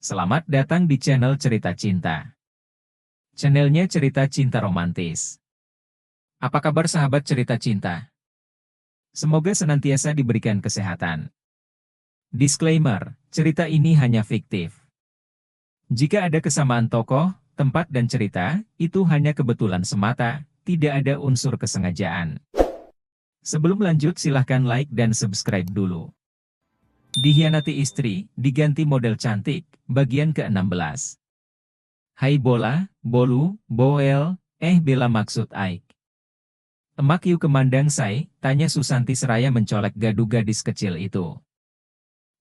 Selamat datang di channel Cerita Cinta. Channelnya cerita cinta romantis. Apa kabar sahabat cerita cinta? Semoga senantiasa diberikan kesehatan. Disclaimer, cerita ini hanya fiktif. Jika ada kesamaan tokoh, tempat dan cerita, itu hanya kebetulan semata, tidak ada unsur kesengajaan. Sebelum lanjut silahkan like dan subscribe dulu. Dikhianati istri, diganti model cantik, bagian ke-16. Hai Bola, Bolu, Boel, Bella maksud Aik. Emak yuk kemandang say, tanya Susanti seraya mencolek gaduh gadis kecil itu.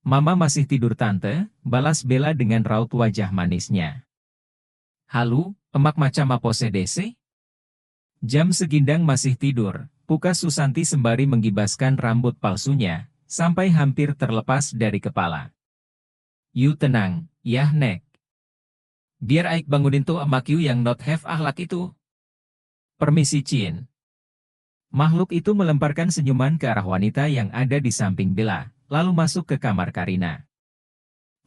Mama masih tidur tante, balas Bella dengan raut wajah manisnya. Halu, emak macam apa sedese? Jam segindang masih tidur, pukas Susanti sembari menggibaskan rambut palsunya, sampai hampir terlepas dari kepala. You tenang, yah nek. Biar Aik bangunin tuh emak you yang not have akhlak itu. Permisi Cin. Makhluk itu melemparkan senyuman ke arah wanita yang ada di samping Bella, lalu masuk ke kamar Karina.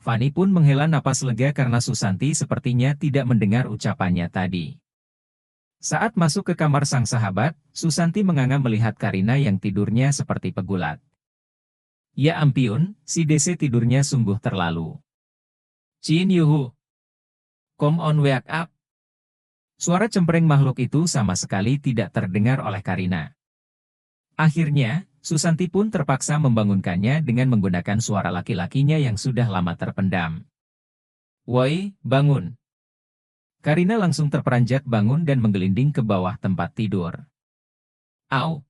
Fanny pun menghela napas lega karena Susanti sepertinya tidak mendengar ucapannya tadi. Saat masuk ke kamar sang sahabat, Susanti menganga melihat Karina yang tidurnya seperti pegulat. Ya ampun, si Dese tidurnya sungguh terlalu. Cin yuhu. Come on wake up. Suara cempreng makhluk itu sama sekali tidak terdengar oleh Karina. Akhirnya, Susanti pun terpaksa membangunkannya dengan menggunakan suara laki-lakinya yang sudah lama terpendam. Woi, bangun. Karina langsung terperanjat bangun dan menggelinding ke bawah tempat tidur. Au.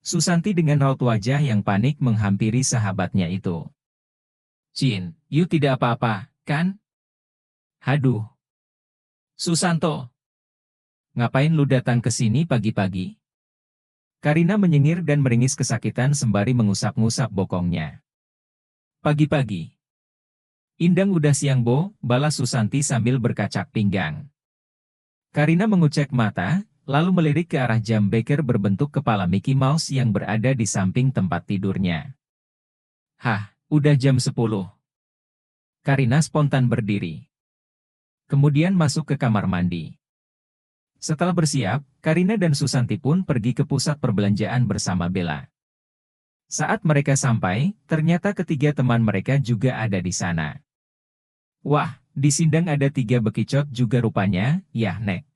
Susanti dengan raut wajah yang panik menghampiri sahabatnya itu. Cin, you tidak apa-apa, kan? Haduh. Susanto. Ngapain lu datang ke sini pagi-pagi? Karina menyengir dan meringis kesakitan sembari mengusap-ngusap bokongnya. Pagi-pagi. Indang udah siang bo, balas Susanti sambil berkacak pinggang. Karina mengucek mata, lalu melirik ke arah jam beker berbentuk kepala Mickey Mouse yang berada di samping tempat tidurnya. Hah, udah jam 10. Karina spontan berdiri. Kemudian masuk ke kamar mandi. Setelah bersiap, Karina dan Susanti pun pergi ke pusat perbelanjaan bersama Bella. Saat mereka sampai, ternyata ketiga teman mereka juga ada di sana. Wah, di sindang ada 3 bekicot juga rupanya, yah nek.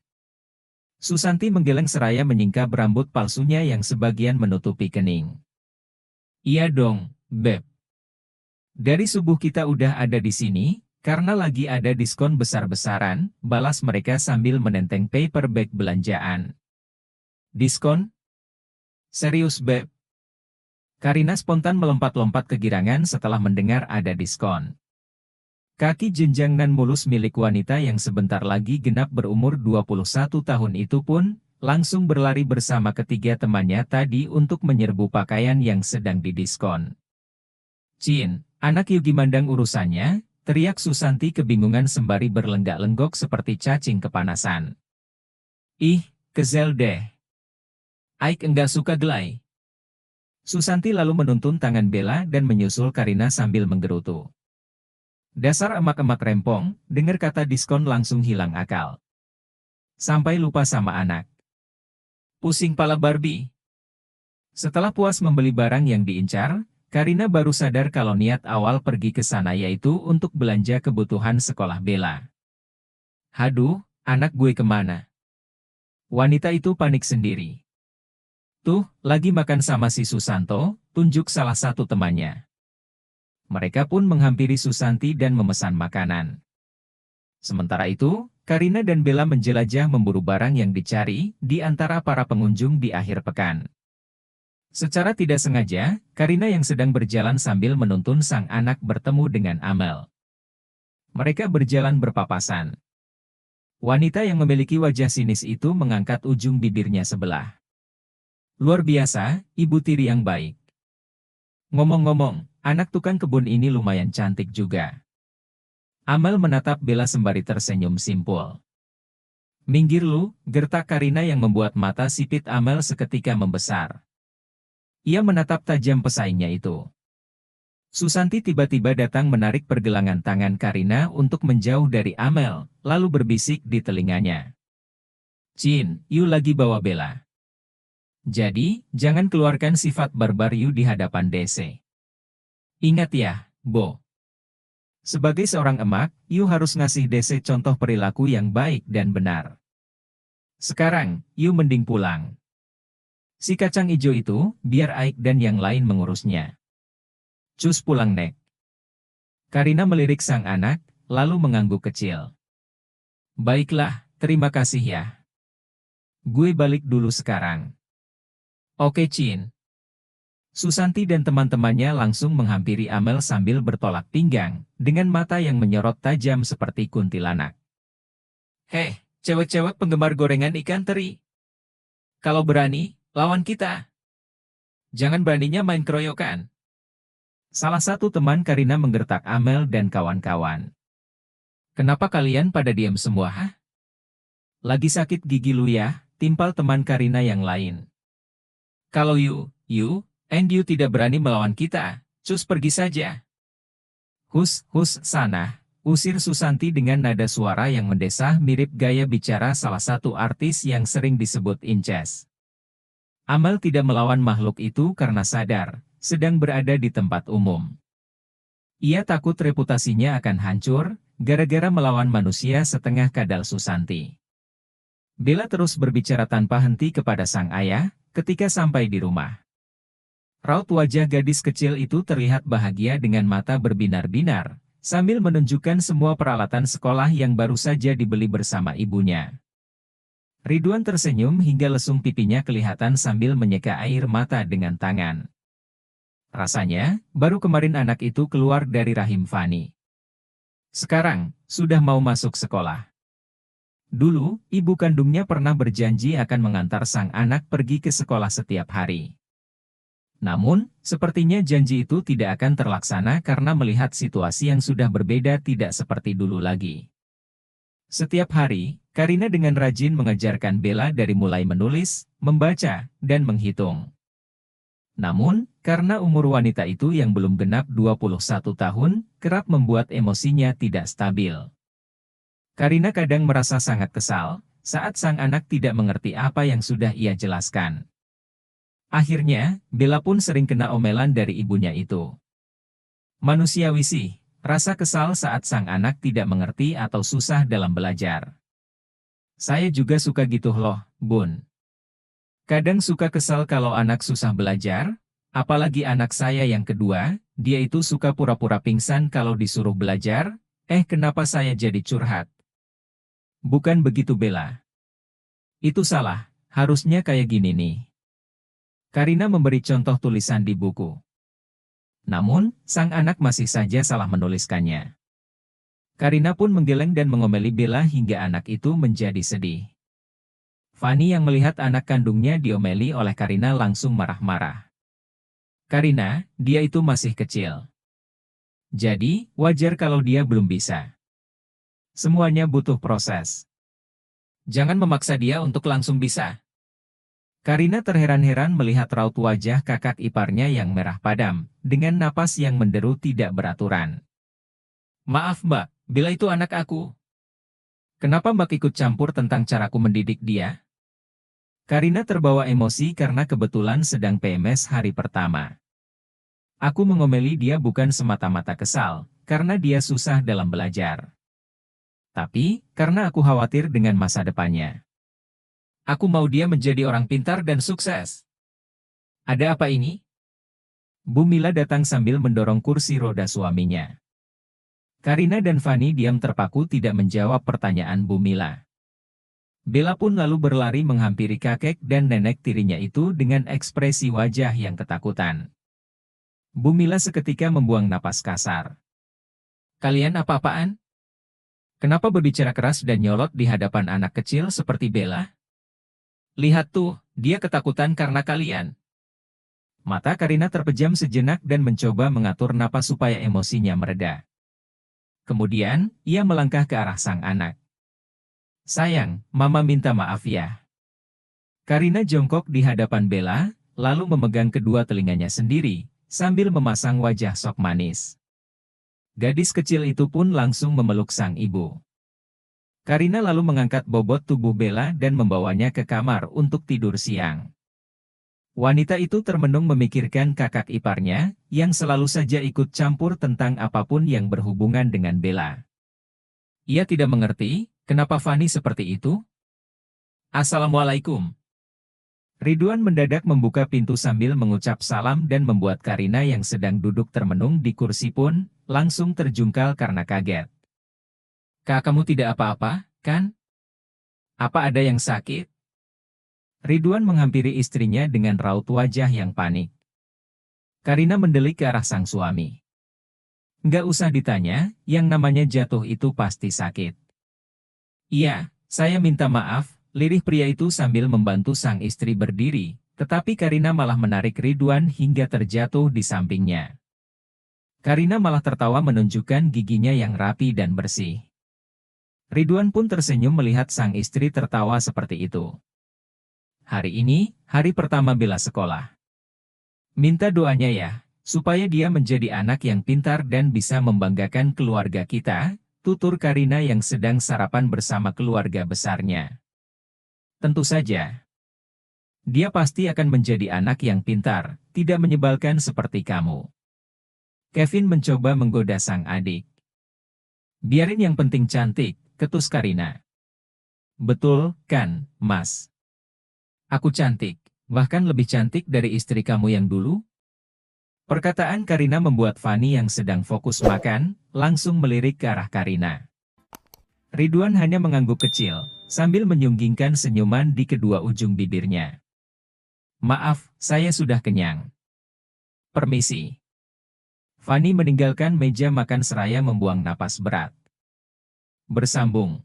Susanti menggeleng seraya menyingkap rambut palsunya yang sebagian menutupi kening. Iya dong, Beb. Dari subuh kita udah ada di sini, karena lagi ada diskon besar-besaran, balas mereka sambil menenteng paper bag belanjaan. Diskon? Serius Beb? Karina spontan melompat-lompat kegirangan setelah mendengar ada diskon. Kaki jenjang nan mulus milik wanita yang sebentar lagi genap berumur 21 tahun itu pun, langsung berlari bersama ketiga temannya tadi untuk menyerbu pakaian yang sedang didiskon. Cin, anak you gimandang urusannya, teriak Susanti kebingungan sembari berlenggak-lenggok seperti cacing kepanasan. Ih, kezel deh. Aik enggak suka gelai. Susanti lalu menuntun tangan Bella dan menyusul Karina sambil menggerutu. Dasar emak-emak rempong, dengar kata diskon langsung hilang akal. Sampai lupa sama anak. Pusing pala Barbie. Setelah puas membeli barang yang diincar, Karina baru sadar kalau niat awal pergi ke sana yaitu untuk belanja kebutuhan sekolah Bella. Haduh, anak gue kemana? Wanita itu panik sendiri. Tuh, lagi makan sama si Susanto, tunjuk salah satu temannya. Mereka pun menghampiri Susanti dan memesan makanan. Sementara itu, Karina dan Bella menjelajah memburu barang yang dicari di antara para pengunjung di akhir pekan. Secara tidak sengaja, Karina yang sedang berjalan sambil menuntun sang anak bertemu dengan Amel. Mereka berjalan berpapasan. Wanita yang memiliki wajah sinis itu mengangkat ujung bibirnya sebelah. Luar biasa, ibu tiri yang baik. Ngomong-ngomong, anak tukang kebun ini lumayan cantik juga. Amel menatap Bella sembari tersenyum simpul. Minggir lu, gertak Karina yang membuat mata sipit Amel seketika membesar. Ia menatap tajam pesaingnya itu. Susanti tiba-tiba datang menarik pergelangan tangan Karina untuk menjauh dari Amel, lalu berbisik di telinganya. Cin, you lagi bawa Bella. Jadi, jangan keluarkan sifat barbar you di hadapan DC. Ingat ya, Bo. Sebagai seorang emak, you harus ngasih DC contoh perilaku yang baik dan benar. Sekarang, you mending pulang. Si kacang ijo itu, biar Aik dan yang lain mengurusnya. Cus pulang Nek. Karina melirik sang anak, lalu mengangguk kecil. Baiklah, terima kasih ya. Gue balik dulu sekarang. Oke Cin. Susanti dan teman-temannya langsung menghampiri Amel sambil bertolak pinggang, dengan mata yang menyorot tajam seperti kuntilanak. Heh, cewek-cewek penggemar gorengan ikan teri. Kalau berani, lawan kita. Jangan beraninya main keroyokan. Salah satu teman Karina menggertak Amel dan kawan-kawan. Kenapa kalian pada diam semua, hah? Lagi sakit gigi lu ya, timpal teman Karina yang lain. Kalau you tidak berani melawan kita, cus pergi saja. Hus, sana, usir Susanti dengan nada suara yang mendesah mirip gaya bicara salah satu artis yang sering disebut Inces. Amel tidak melawan makhluk itu karena sadar, sedang berada di tempat umum. Ia takut reputasinya akan hancur, gara-gara melawan manusia setengah kadal Susanti. Bella terus berbicara tanpa henti kepada sang ayah, ketika sampai di rumah. Raut wajah gadis kecil itu terlihat bahagia dengan mata berbinar-binar, sambil menunjukkan semua peralatan sekolah yang baru saja dibeli bersama ibunya. Ridwan tersenyum hingga lesung pipinya kelihatan sambil menyeka air mata dengan tangan. Rasanya, baru kemarin anak itu keluar dari rahim Fani. Sekarang, sudah mau masuk sekolah. Dulu, ibu kandungnya pernah berjanji akan mengantar sang anak pergi ke sekolah setiap hari. Namun, sepertinya janji itu tidak akan terlaksana karena melihat situasi yang sudah berbeda tidak seperti dulu lagi. Setiap hari, Karina dengan rajin mengajarkan Bella dari mulai menulis, membaca, dan menghitung. Namun, karena umur wanita itu yang belum genap 21 tahun, kerap membuat emosinya tidak stabil. Karina kadang merasa sangat kesal, saat sang anak tidak mengerti apa yang sudah ia jelaskan. Akhirnya, Bella pun sering kena omelan dari ibunya itu. Manusiawi sih, rasa kesal saat sang anak tidak mengerti atau susah dalam belajar. Saya juga suka gitu loh, Bun. Kadang suka kesal kalau anak susah belajar, apalagi anak saya yang kedua, dia itu suka pura-pura pingsan kalau disuruh belajar, kenapa saya jadi curhat? Bukan begitu Bella. Itu salah, harusnya kayak gini nih. Karina memberi contoh tulisan di buku. Namun, sang anak masih saja salah menuliskannya. Karina pun menggeleng dan mengomeli Bella hingga anak itu menjadi sedih. Fani yang melihat anak kandungnya diomeli oleh Karina langsung marah-marah. Karina, dia itu masih kecil. Jadi, wajar kalau dia belum bisa. Semuanya butuh proses. Jangan memaksa dia untuk langsung bisa. Karina terheran-heran melihat raut wajah kakak iparnya yang merah padam, dengan napas yang menderu tidak beraturan. Maaf Mbak, Bella itu anak aku. Kenapa Mbak ikut campur tentang caraku mendidik dia? Karina terbawa emosi karena kebetulan sedang PMS hari pertama. Aku mengomeli dia bukan semata-mata kesal, karena dia susah dalam belajar. Tapi, karena aku khawatir dengan masa depannya. Aku mau dia menjadi orang pintar dan sukses. Ada apa ini? Bu Mila datang sambil mendorong kursi roda suaminya. Karina dan Fani diam terpaku tidak menjawab pertanyaan Bu Mila. Bella pun lalu berlari menghampiri kakek dan nenek tirinya itu dengan ekspresi wajah yang ketakutan. Bu Mila seketika membuang napas kasar. Kalian apa-apaan? Kenapa berbicara keras dan nyolot di hadapan anak kecil seperti Bella? Lihat tuh, dia ketakutan karena kalian. Mata Karina terpejam sejenak dan mencoba mengatur napas supaya emosinya mereda. Kemudian, ia melangkah ke arah sang anak. Sayang, Mama minta maaf ya. Karina jongkok di hadapan Bella, lalu memegang kedua telinganya sendiri, sambil memasang wajah sok manis. Gadis kecil itu pun langsung memeluk sang ibu. Karina lalu mengangkat bobot tubuh Bella dan membawanya ke kamar untuk tidur siang. Wanita itu termenung memikirkan kakak iparnya, yang selalu saja ikut campur tentang apapun yang berhubungan dengan Bella. Ia tidak mengerti, kenapa Fanny seperti itu? Assalamualaikum. Ridwan mendadak membuka pintu sambil mengucap salam dan membuat Karina yang sedang duduk termenung di kursi pun, langsung terjungkal karena kaget. Kak, kamu tidak apa-apa, kan? Apa ada yang sakit? Ridwan menghampiri istrinya dengan raut wajah yang panik. Karina mendelik ke arah sang suami. Nggak usah ditanya, yang namanya jatuh itu pasti sakit. Iya, saya minta maaf, lirih pria itu sambil membantu sang istri berdiri, tetapi Karina malah menarik Ridwan hingga terjatuh di sampingnya. Karina malah tertawa menunjukkan giginya yang rapi dan bersih. Ridwan pun tersenyum melihat sang istri tertawa seperti itu. Hari ini, hari pertama Bella sekolah. Minta doanya ya, supaya dia menjadi anak yang pintar dan bisa membanggakan keluarga kita, tutur Karina yang sedang sarapan bersama keluarga besarnya. Tentu saja. Dia pasti akan menjadi anak yang pintar, tidak menyebalkan seperti kamu. Kevin mencoba menggoda sang adik. Biarin yang penting cantik, ketus Karina. Betul, kan, Mas? Aku cantik, bahkan lebih cantik dari istri kamu yang dulu? Perkataan Karina membuat Fanny yang sedang fokus makan, langsung melirik ke arah Karina. Ridwan hanya mengangguk kecil, sambil menyunggingkan senyuman di kedua ujung bibirnya. Maaf, saya sudah kenyang. Permisi. Fanny meninggalkan meja makan seraya membuang napas berat. Bersambung.